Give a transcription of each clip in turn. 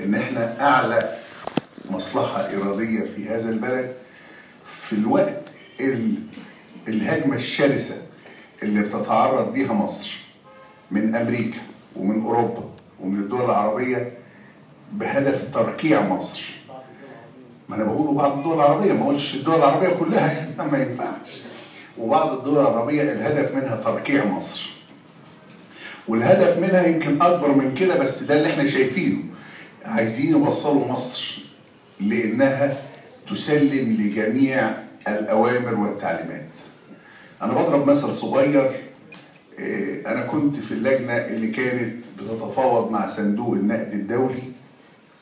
ان احنا اعلى مصلحة ارادية في هذا البلد في الوقت الهجمة الشرسة اللي بتتعرض ليها مصر من امريكا ومن اوروبا ومن الدول العربية بهدف تركيع مصر. ما انا بقوله بعض الدول العربية، ما قلتش الدول العربية كلها ما ينفعش. وبعض الدول العربية الهدف منها تركيع مصر، والهدف منها يمكن اكبر من كده، بس ده اللي احنا شايفينه. عايزين يوصلوا مصر لانها تسلم لجميع الاوامر والتعليمات. انا بضرب مثل صغير. انا كنت في اللجنه اللي كانت بتتفاوض مع صندوق النقد الدولي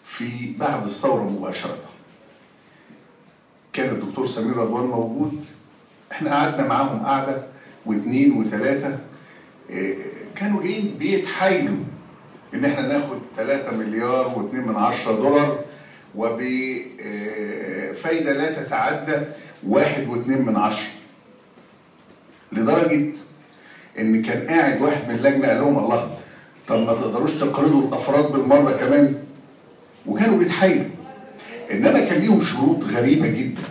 في بعد الثوره مباشره. كان الدكتور سمير رضوان موجود، احنا قعدنا معاهم قعده واثنين وثلاثه، كانوا جايين بيتحايلوا ان احنا ناخد 3 مليار و2 من 10 دولار وبفايده لا تتعدى 1.2 من 10، لدرجه ان كان قاعد واحد من اللجنه قال لهم الله، طب ما تقدروش تقرضوا الافراد بالمره كمان؟ وكانوا بيتحايلوا. انما كان ليهم شروط غريبه جدا.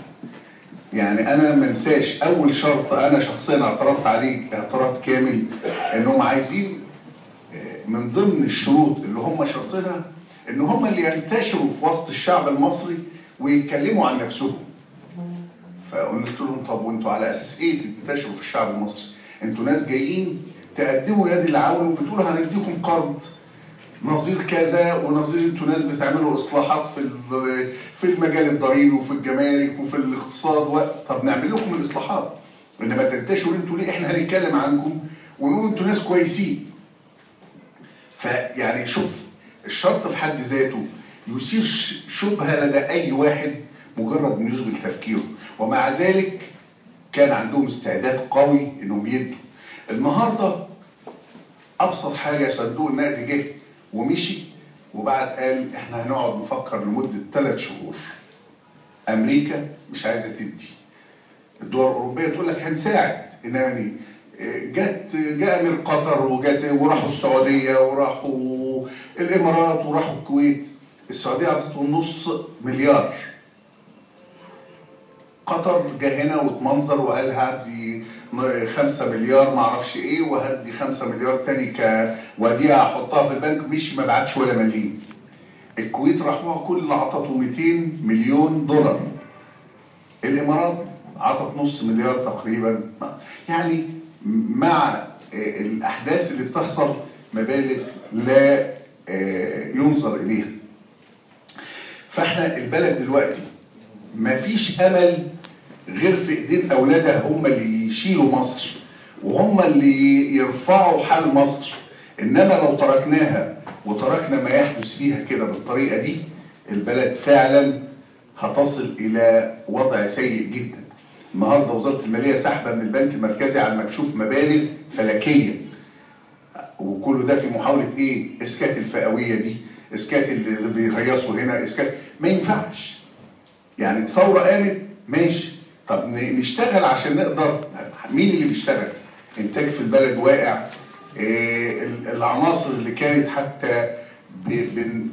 يعني انا ما انساش اول شرط انا شخصيا اعترضت عليه اعتراض كامل، انهم عايزين من ضمن الشروط اللي هم شرطينها ان هم اللي ينتشروا في وسط الشعب المصري ويتكلموا عن نفسهم. فقلت لهم طب وانتوا على اساس ايه تنتشروا في الشعب المصري؟ انتوا ناس جايين تقدموا يد العون وبتقولوا هنديكم قرض نظير كذا ونظير، انتوا ناس بتعملوا اصلاحات في المجال الضريبي وفي الجمارك وفي الاقتصاد طب نعمل لكم الاصلاحات، انما تنتشروا انتوا ليه؟ احنا هنتكلم عنكم ونقول انتوا ناس كويسين. فيعني شوف، الشرط في حد ذاته يثير شبهه لدى اي واحد مجرد انه يشغل تفكيره، ومع ذلك كان عندهم استعداد قوي انهم يدوا. النهارده ابسط حاجه صندوق النقد جه ومشي وبعد قال احنا هنقعد نفكر لمده 3 شهور. امريكا مش عايزه تدي، الدول الاوروبيه تقول لك هنساعد، انما جاء من قطر وراحوا السعوديه وراحوا الامارات وراحوا الكويت. السعوديه اعطتهم نص مليار، قطر جه هنا واتمنظر وقال هدي 5 مليار ما اعرفش ايه، وهدي 5 مليار تاني كوديعه احطها في البنك، مش ما بعتش ولا مليم. الكويت راحوها كل عطته 200 مليون دولار. الامارات عطت نص مليار تقريبا. يعني مع الاحداث اللي بتحصل مبالغ لا ينظر اليها. فاحنا البلد دلوقتي ما فيش امل غير في ايدين اولادها، هم اللي يشيلوا مصر وهم اللي يرفعوا حال مصر. انما لو تركناها وتركنا ما يحدث فيها كده بالطريقه دي، البلد فعلا هتصل الى وضع سيء جدا. النهارده وزاره الماليه سحبه من البنك المركزي على المكشوف مبالغ فلكيه، وكل ده في محاوله ايه؟ اسكات الفئويه دي، اسكات اللي بيهيصوا هنا، اسكات. ما ينفعش. يعني ثوره قامت ماشي، طب نشتغل عشان نقدر. مين اللي بيشتغل؟ انتاج في البلد واقع، العناصر اللي كانت حتى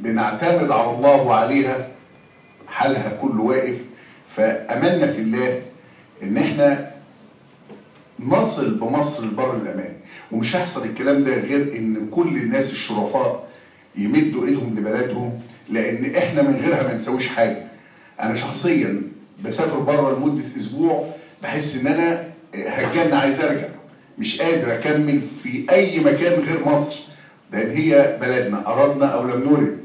بنعتمد على الله وعليها حالها كله واقف. فاملنا في الله ان احنا نصل بمصر لبر الامان، ومش هيحصل الكلام ده غير ان كل الناس الشرفاء يمدوا ايدهم لبلدهم، لان احنا من غيرها ما نسويش حاجه. انا شخصيا بسافر بره لمده اسبوع بحس ان انا هتجن، عايز ارجع، مش قادر اكمل في اي مكان غير مصر، لان هي بلدنا اردنا او لم نرد.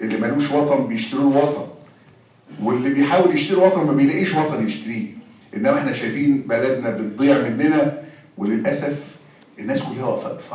اللي ملوش وطن بيشتروا له وطن، واللي بيحاول يشتري وطن ما بيلاقيش وطن يشتريه. انما احنا شايفين بلدنا بتضيع مننا، وللاسف الناس كلها واقفه تتفرج.